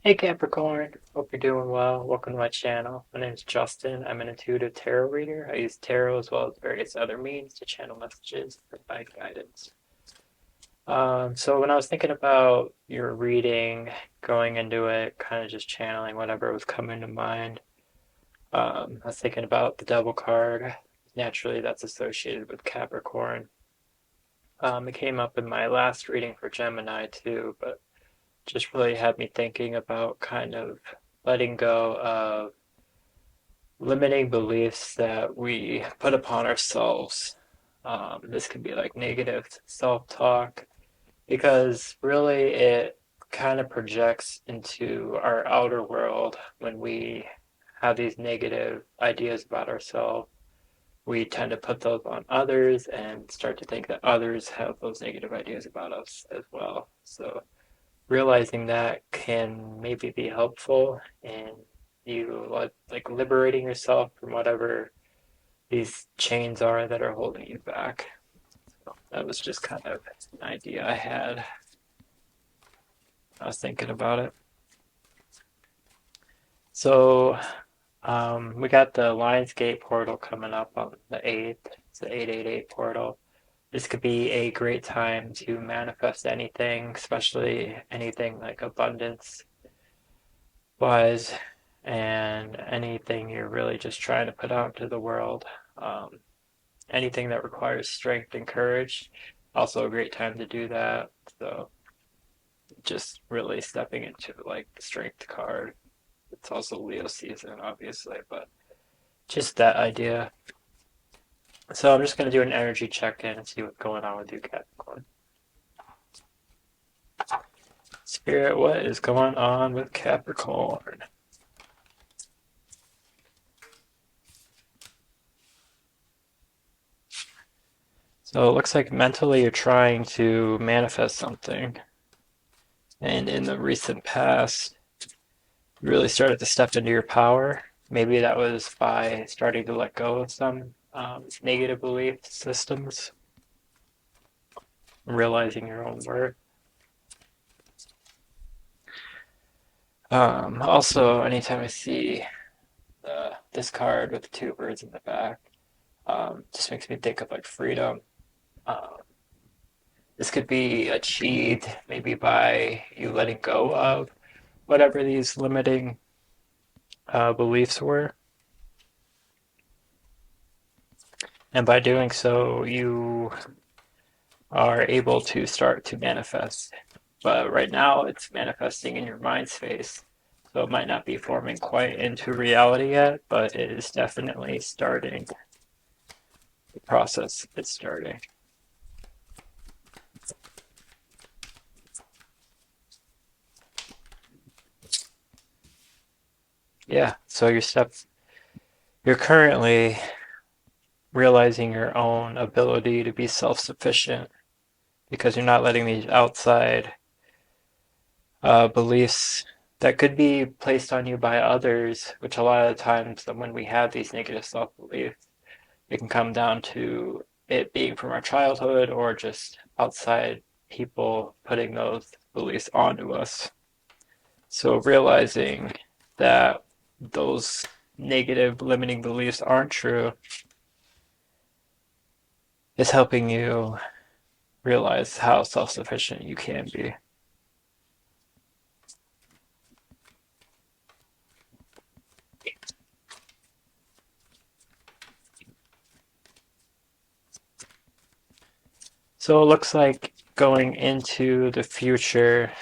Hey Capricorn, hope you're doing well. Welcome to my channel. My name is Justin. I'm an intuitive tarot reader. I use tarot as well as various other means to channel messages and provide guidance. So when I was thinking about your reading, going into it, kind of just channeling whatever was coming to mind, I was thinking about the Devil card. Naturally, that's associated with Capricorn. It came up in my last reading for Gemini too, but just really had me thinking about kind of letting go of limiting beliefs that we put upon ourselves. This could be like negative self-talk because really it kind of projects into our outer world when we have these negative ideas about ourselves. We tend to put those on others and start to think that others have those negative ideas about us as well. So realizing that can maybe be helpful in you like liberating yourself from whatever these chains are that are holding you back. So that was just kind of an idea I had. I was thinking about it. So we got the Lionsgate portal coming up on the 8th. It's the 888 portal. This could be a great time to manifest anything, especially anything like abundance wise and anything you're really just trying to put out into the world. Um, Anything that requires strength and courage, also a great time to do that. So just really stepping into like the strength card. It's also Leo season, obviously, but just that idea. So I'm just going to do an energy check-in and see what's going on with you, Capricorn. Spirit, what is going on with Capricorn? So it looks like mentally you're trying to manifest something. And in the recent past, you really started to step into your power. Maybe that was by starting to let go of some negative belief systems, realizing your own worth. Also, anytime I see this card with the two birds in the back, just makes me think of like freedom. Um, this could be achieved maybe by you letting go of whatever these limiting beliefs were. And by doing so, you are able to start to manifest. But right now, it's manifesting in your mind space. So it might not be forming quite into reality yet, but it is definitely starting. The process is starting. Yeah, so you're currently realizing your own ability to be self-sufficient because you're not letting these outside beliefs that could be placed on you by others, which a lot of the times when we have these negative self-beliefs, it can come down to it being from our childhood or just outside people putting those beliefs onto us. So realizing that those negative limiting beliefs aren't true is helping you realize how self-sufficient you can be. So it looks like going into the future,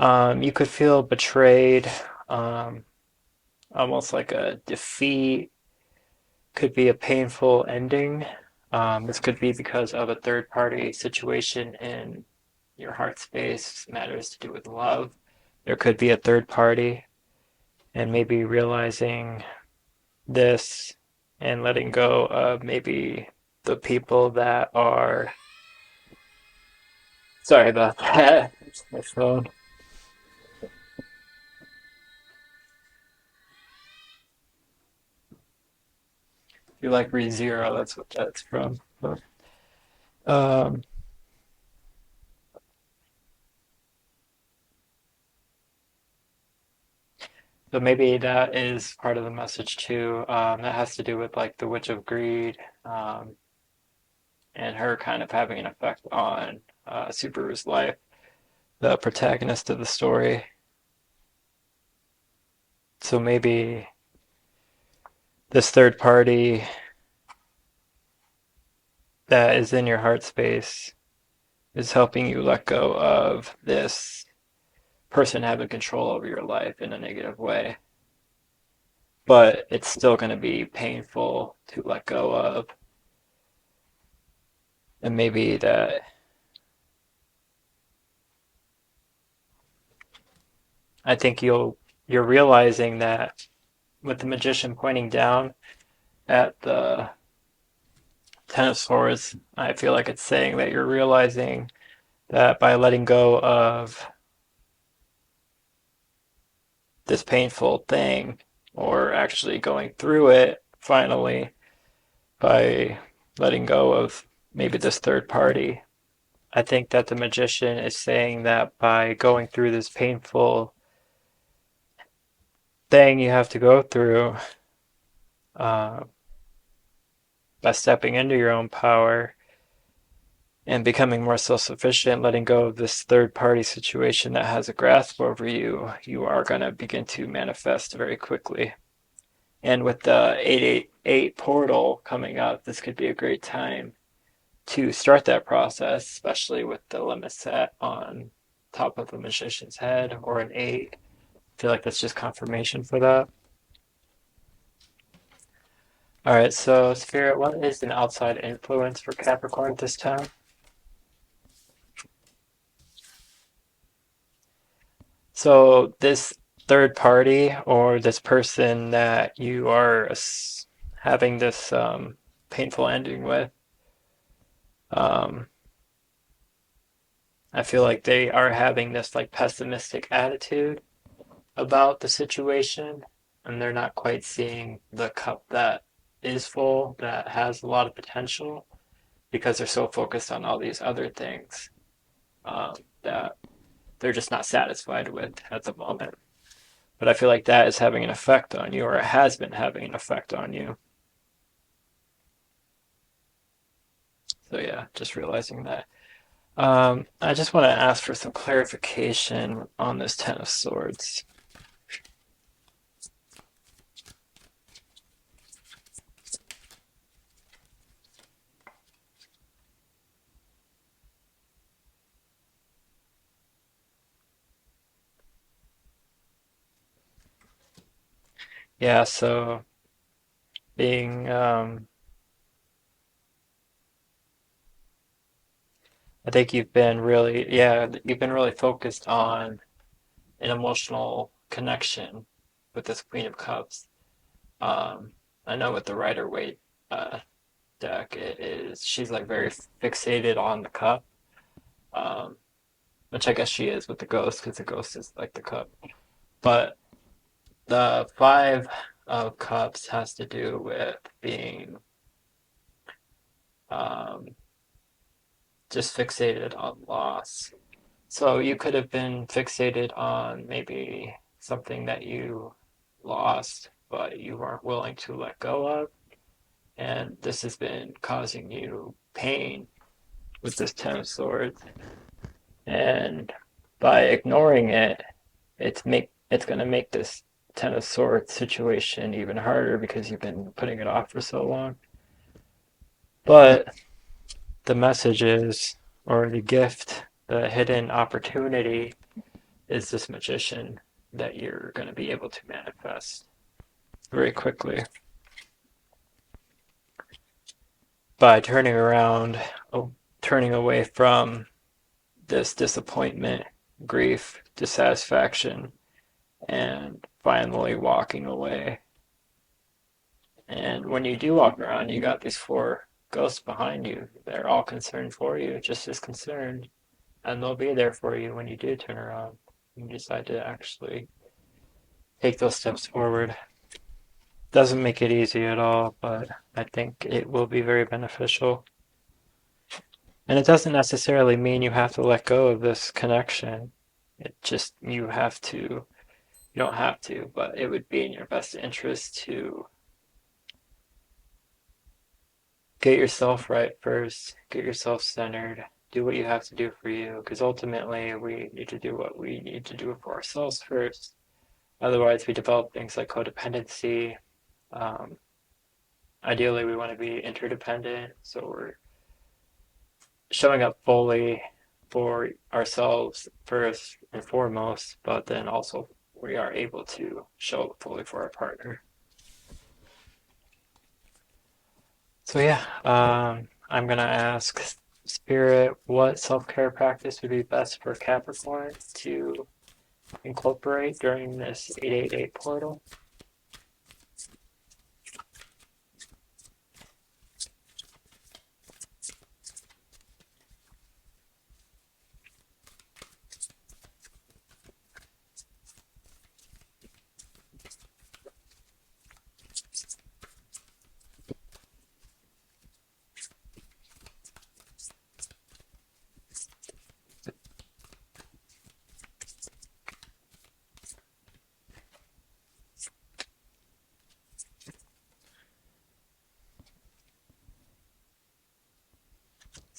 you could feel betrayed, um, almost like a defeat. Could be a painful ending. This could be because of a third party situation in your heart space, matters to do with love. There could be a third party, and maybe realizing this and letting go of maybe the people that are. Sorry about that. My phone. If you like ReZero, that's what that's from. But, um, So maybe that is part of the message too. That has to do with like the Witch of Greed, and her kind of having an effect on Subaru's life, the protagonist of the story. So maybe this third party that is in your heart space is helping you let go of this person having control over your life in a negative way. But it's still going to be painful to let go of. And maybe that I think you're realizing that with the magician pointing down at the Ten of Swords, I feel like it's saying that you're realizing that by letting go of this painful thing, or actually going through it finally, by letting go of maybe this third party, I think that the magician is saying that by going through this painful thing you have to go through, uh, by stepping into your own power and becoming more self-sufficient, letting go of this third-party situation that has a grasp over you, you are going to begin to manifest very quickly. And with the 888 portal coming up, this could be a great time to start that process, especially with the limit set on top of the magician's head or an 8. I feel like that's just confirmation for that. All right, so Spirit, what is an outside influence for Capricorn this time? So this third party or this person that you are having this painful ending with, um, I feel like they are having this like pessimistic attitude about the situation, and they're not quite seeing the cup that is full, that has a lot of potential, because they're so focused on all these other things that they're just not satisfied with at the moment. But I feel like that is having an effect on you, or it has been having an effect on you. So yeah, just realizing that. I just want to ask for some clarification on this Ten of Swords. Yeah, so being, I think you've been really focused on an emotional connection with this Queen of Cups. Um, I know with the Rider Waite uh, deck, she's like very fixated on the cup, um, which I guess she is with the ghost because the ghost is like the cup. But the Five of Cups has to do with being um, just fixated on loss. So you could have been fixated on maybe something that you lost, but you weren't willing to let go of. And this has been causing you pain with this Ten of Swords. And by ignoring it, it's gonna make this Ten of Swords situation even harder because you've been putting it off for so long. But the message is, or the gift, the hidden opportunity is this magician that you're going to be able to manifest very quickly by turning around, turning away from this disappointment, grief, dissatisfaction, and finally walking away. And when you do walk around, you got these four ghosts behind you. They're all concerned for you, just as concerned, and they'll be there for you when you do turn around and decide to actually take those steps forward. Doesn't make it easy at all, but I think it will be very beneficial. And it doesn't necessarily mean you have to let go of this connection. It just you You don't have to, but it would be in your best interest to get yourself right first, get yourself centered, do what you have to do for you, because ultimately we need to do what we need to do for ourselves first. Otherwise, we develop things like codependency. Um, Ideally, we want to be interdependent, so we're showing up fully for ourselves first and foremost, but then also we are able to show up fully for our partner. So yeah, I'm gonna ask Spirit what self-care practice would be best for Capricorn to incorporate during this 888 portal.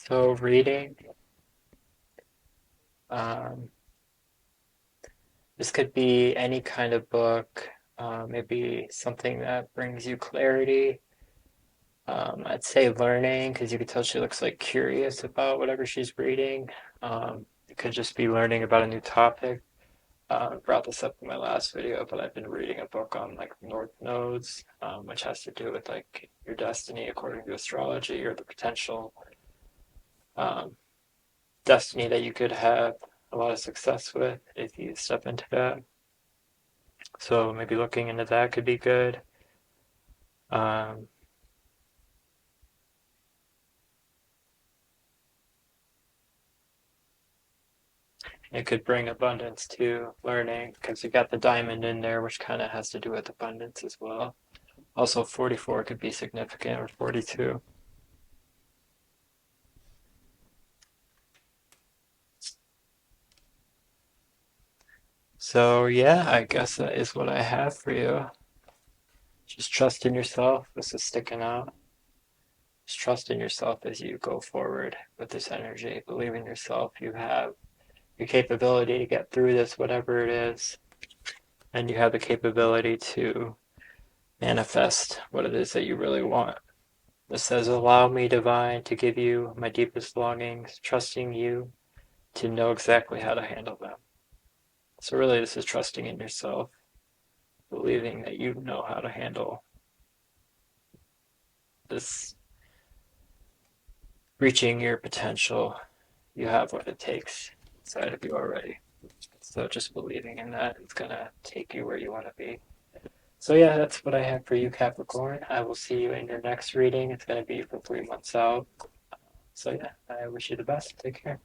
So reading, um, this could be any kind of book, maybe something that brings you clarity. I'd say learning, because you could tell she looks like curious about whatever she's reading. It could just be learning about a new topic. I brought this up in my last video, but I've been reading a book on like North Nodes, which has to do with like your destiny according to astrology or the potential um, destiny that you could have a lot of success with if you step into that. So maybe looking into that could be good. Um, it could bring abundance to learning because you got the diamond in there, which kind of has to do with abundance as well. Also, 44 could be significant, or 42. So, yeah, I guess that is what I have for you. Just trust in yourself. This is sticking out. Just trust in yourself as you go forward with this energy. Believe in yourself. You have your capability to get through this, whatever it is, and you have the capability to manifest what it is that you really want. This says, allow me, divine, to give you my deepest longings, trusting you to know exactly how to handle them. So, really, this is trusting in yourself, believing that you know how to handle this, reaching your potential. You have what it takes inside of you already. So, just believing in that is going to take you where you want to be. So, yeah, that's what I have for you, Capricorn. I will see you in your next reading. It's going to be for 3 months out. So, yeah, I wish you the best. Take care.